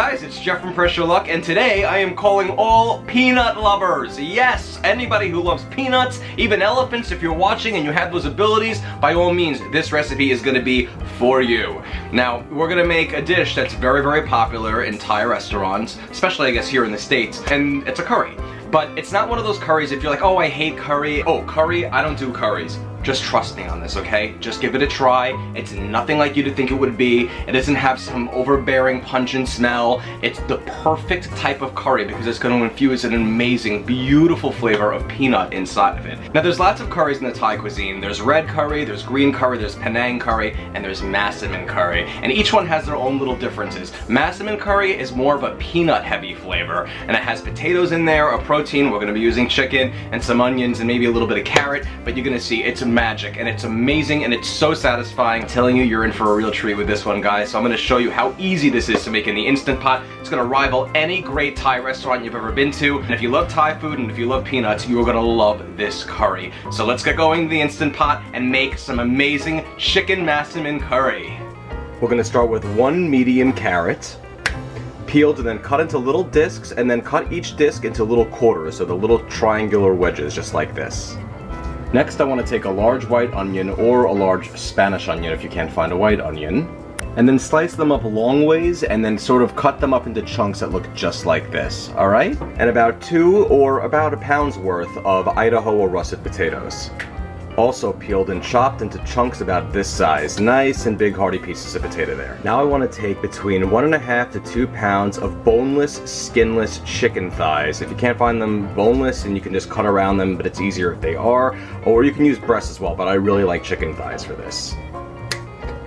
guys, it's Jeff from Pressure Luck, and today I am calling all peanut lovers. Yes, anybody who loves peanuts, even elephants. If you're watching and you have those abilities, by all means, this recipe is going to be for you. Now, we're going to make a dish that's very, very popular in Thai restaurants, especially I guess here in the States, and it's a curry. But it's not one of those curries if you're like, oh, I hate curry. Oh, curry? I don't do curries. Just trust me on this, okay? Just give it a try. It's nothing like you'd think it would be. It doesn't have some overbearing pungent smell. It's the perfect type of curry because it's going to infuse an amazing, beautiful flavor of peanut inside of it. Now, there's lots of curries in the Thai cuisine. There's red curry, there's green curry, there's Penang curry, and there's Massaman curry. And each one has their own little differences. Massaman curry is more of a peanut-heavy flavor, and it has potatoes in there, a protein. We're going to be using chicken and some onions and maybe a little bit of carrot, but you're going to see it's magic and it's amazing and it's so satisfying. I'm telling you, you're in for a real treat with this one, guys. So I'm going to show you how easy this is to make in the Instant Pot. It's going to rival any great Thai restaurant you've ever been to. And if you love Thai food and if you love peanuts, you're going to love this curry. So let's get going in the Instant Pot and make some amazing chicken Massaman curry. We're going to start with one medium carrot, peeled and then cut into little discs, and then cut each disc into little quarters, so the little triangular wedges, just like this. Next, I want to take a large white onion or a large Spanish onion if you can't find a white onion, and then slice them up long ways and then sort of cut them up into chunks that look just like this, alright? And about 2 or about a pound's worth of Idaho or russet potatoes. Also peeled and chopped into chunks about this size. Nice and big hearty pieces of potato there. Now I want to take between 1.5 to 2 pounds of boneless, skinless chicken thighs. If you can't find them boneless, and you can just cut around them, but it's easier if they are. Or you can use breasts as well, but I really like chicken thighs for this.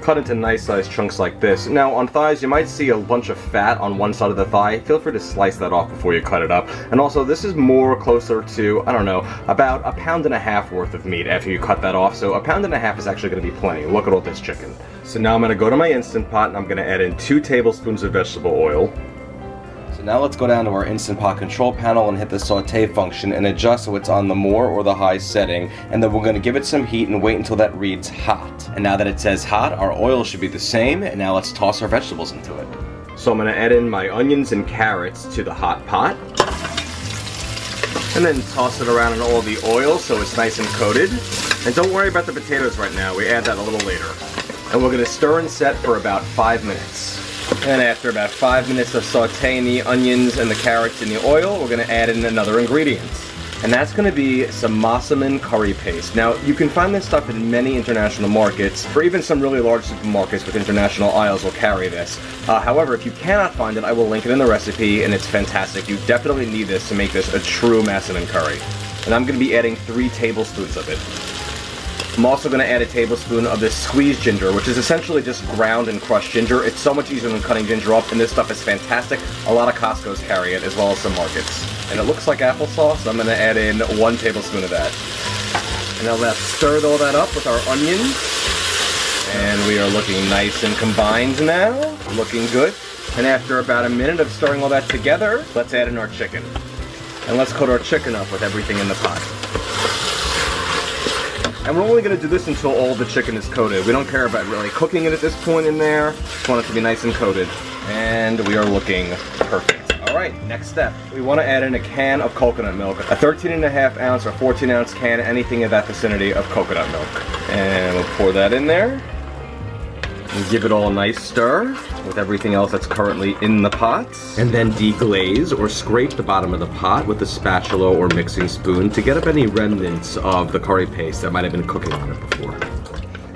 Cut into nice sized chunks like this. Now on thighs you might see a bunch of fat on one side of the thigh. Feel free to slice that off before you cut it up. And also this is more closer to, I don't know, about 1.5 pounds worth of meat after you cut that off. So 1.5 pounds is actually going to be plenty. Look at all this chicken. So now I'm going to go to my Instant Pot and I'm going to add in 2 tablespoons of vegetable oil. Now let's go down to our Instant Pot control panel and hit the saute function and adjust so it's on the more or the high setting, and then we're going to give it some heat and wait until that reads hot. And now that it says hot, our oil should be the same, and now let's toss our vegetables into it. So I'm going to add in my onions and carrots to the hot pot, and then toss it around in all the oil so it's nice and coated. And don't worry about the potatoes right now, we add that a little later. And we're going to stir and set for about 5 minutes. And after about 5 minutes of sauteing the onions and the carrots in the oil, we're going to add in another ingredient. And that's going to be some Massaman curry paste. Now, you can find this stuff in many international markets, or even some really large supermarkets with international aisles will carry this. However, if you cannot find it, I will link it in the recipe, and it's fantastic. You definitely need this to make this a true Massaman curry. And I'm going to be adding 3 tablespoons of it. I'm also going to add a tablespoon of this squeezed ginger, which is essentially just ground and crushed ginger. It's so much easier than cutting ginger up, and this stuff is fantastic. A lot of Costco's carry it, as well as some markets. And it looks like applesauce, so I'm going to add in 1 tablespoon of that. And now let's stir all that up with our onions. And we are looking nice and combined now. Looking good. And after about a minute of stirring all that together, let's add in our chicken. And let's coat our chicken up with everything in the pot. And we're only going to do this until all the chicken is coated. We don't care about really cooking it at this point in there. Just want it to be nice and coated. And we are looking perfect. Alright, next step. We want to add in a can of coconut milk. A 13.5 ounce or 14 ounce can, anything in that vicinity of coconut milk. And we'll pour that in there. And give it all a nice stir with everything else that's currently in the pot. And then deglaze or scrape the bottom of the pot with a spatula or mixing spoon to get up any remnants of the curry paste that might have been cooking on it before.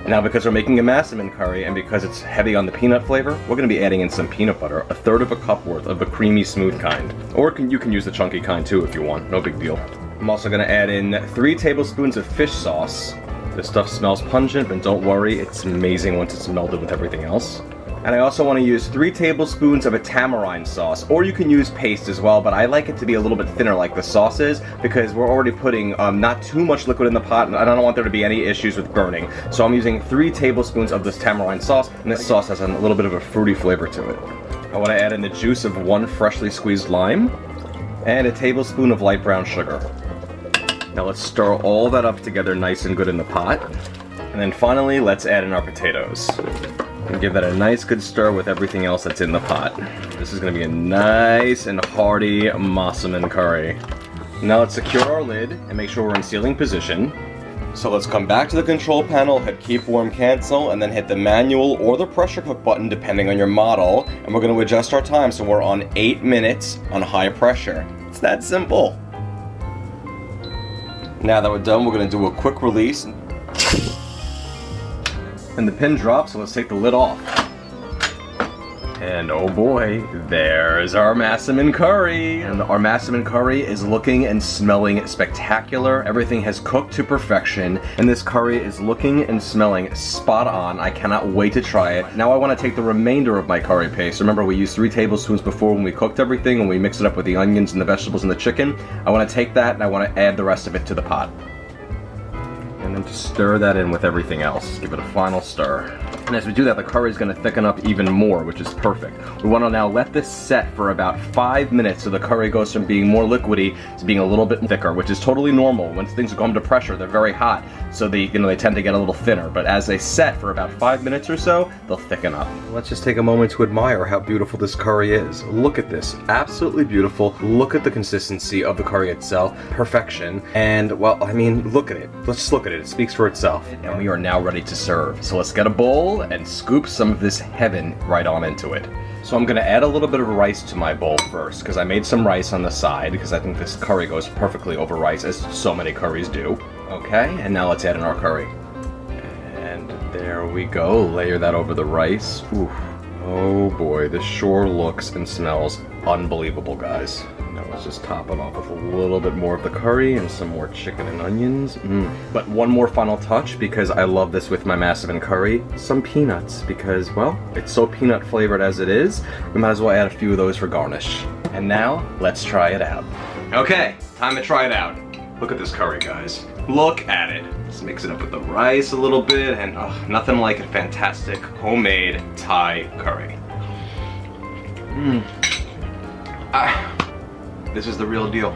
Now, because we're making a Massaman curry and because it's heavy on the peanut flavor, we're going to be adding in some peanut butter, 1/3 cup worth of the creamy smooth kind. Or you can use the chunky kind too if you want, no big deal. I'm also going to add in 3 tablespoons of fish sauce. This stuff smells pungent, but don't worry, it's amazing once it's melded with everything else. And I also want to use 3 tablespoons of a tamarind sauce, or you can use paste as well, but I like it to be a little bit thinner like the sauce is, because we're already putting not too much liquid in the pot, and I don't want there to be any issues with burning. So I'm using 3 tablespoons of this tamarind sauce, and this sauce has a little bit of a fruity flavor to it. I want to add in the juice of 1 freshly squeezed lime, and a tablespoon of light brown sugar. Now let's stir all that up together nice and good in the pot. And then finally, let's add in our potatoes. And give that a nice good stir with everything else that's in the pot. This is gonna be a nice and hearty Massaman curry. Now let's secure our lid and make sure we're in sealing position. So let's come back to the control panel, hit keep warm cancel, and then hit the manual or the pressure cook button depending on your model. And we're gonna adjust our time so we're on 8 minutes on high pressure. It's that simple. Now that we're done, we're gonna do a quick release. And the pin drops, so let's take the lid off. And oh boy, there's our Massaman curry. And our Massaman curry is looking and smelling spectacular. Everything has cooked to perfection, and this curry is looking and smelling spot on. I cannot wait to try it. Now I want to take the remainder of my curry paste. Remember, we used 3 tablespoons before when we cooked everything, and we mixed it up with the onions and the vegetables and the chicken. I want to take that and I want to add the rest of it to the pot. And then just stir that in with everything else. Give it a final stir. And as we do that, the curry is going to thicken up even more, which is perfect. We want to now let this set for about 5 minutes so the curry goes from being more liquidy to being a little bit thicker, which is totally normal. When things come to pressure, they're very hot, so they tend to get a little thinner. But as they set for about 5 minutes or so, they'll thicken up. Let's just take a moment to admire how beautiful this curry is. Look at this, absolutely beautiful. Look at the consistency of the curry itself, perfection. And well, I mean, look at it. Let's just look at it. It speaks for itself. And we are now ready to serve. So let's get a bowl and scoop some of this heaven right on into it. So I'm gonna add a little bit of rice to my bowl first, because I made some rice on the side, because I think this curry goes perfectly over rice, as so many curries do. Okay, and now let's add in our curry. And there we go, layer that over the rice. Ooh. Oh boy, this sure looks and smells unbelievable, guys. Now let's just top it off with a little bit more of the curry and some more chicken and onions. But one more final touch, because I love this with my Massaman curry, some peanuts, because, well, it's so peanut flavored as it is, we might as well add a few of those for garnish. And now, let's try it out. Okay, time to try it out. Look at this curry, guys. Look at it. Let's mix it up with the rice a little bit, and nothing like a fantastic homemade Thai curry. This is the real deal.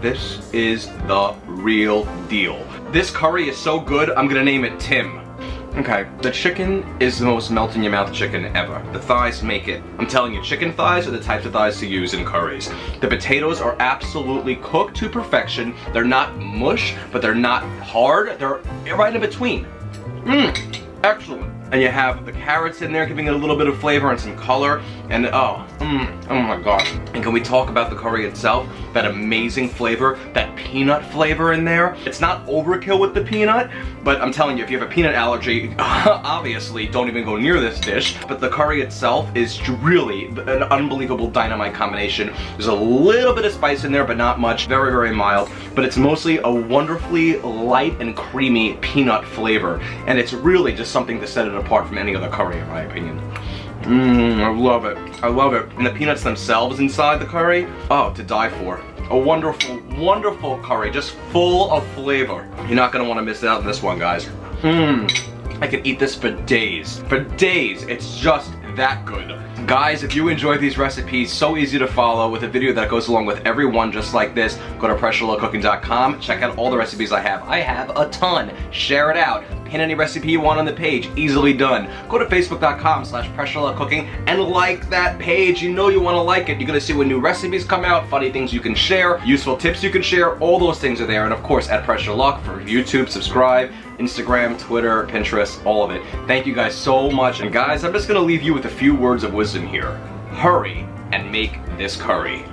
This is the real deal. This curry is so good, I'm gonna name it Tim. Okay, the chicken is the most melt in your mouth chicken ever. The thighs make it. I'm telling you, chicken thighs are the types of thighs to use in curries. The potatoes are absolutely cooked to perfection. They're not mush, but they're not hard. They're right in between. Excellent. And you have the carrots in there giving it a little bit of flavor and some color. And oh my gosh. And can we talk about the curry itself? That amazing flavor, that peanut flavor in there. It's not overkill with the peanut, but I'm telling you, if you have a peanut allergy, obviously don't even go near this dish. But the curry itself is really an unbelievable dynamite combination. There's a little bit of spice in there, but not much. Very, very mild. But it's mostly a wonderfully light and creamy peanut flavor. And it's really just something to set it apart from any other curry, in my opinion. I love it. I love it. And the peanuts themselves inside the curry, oh, to die for. A wonderful, wonderful curry, just full of flavor. You're not gonna wanna miss out on this one, guys. I could eat this for days. For days, it's just that good. Guys, if you enjoy these recipes, so easy to follow with a video that goes along with every one just like this, go to PressureLoveCooking.com, check out all the recipes I have. I have a ton. Share it out. Pin any recipe you want on the page. Easily done. Go to Facebook.com/PressureLoveCooking and like that page. You know you want to like it. You're going to see when new recipes come out, funny things you can share, useful tips you can share. All those things are there. And of course, at Pressure Luck for YouTube, subscribe, Instagram, Twitter, Pinterest, all of it. Thank you guys so much. And guys, I'm just going to leave you with a few words of wisdom here. Hurry and make this curry.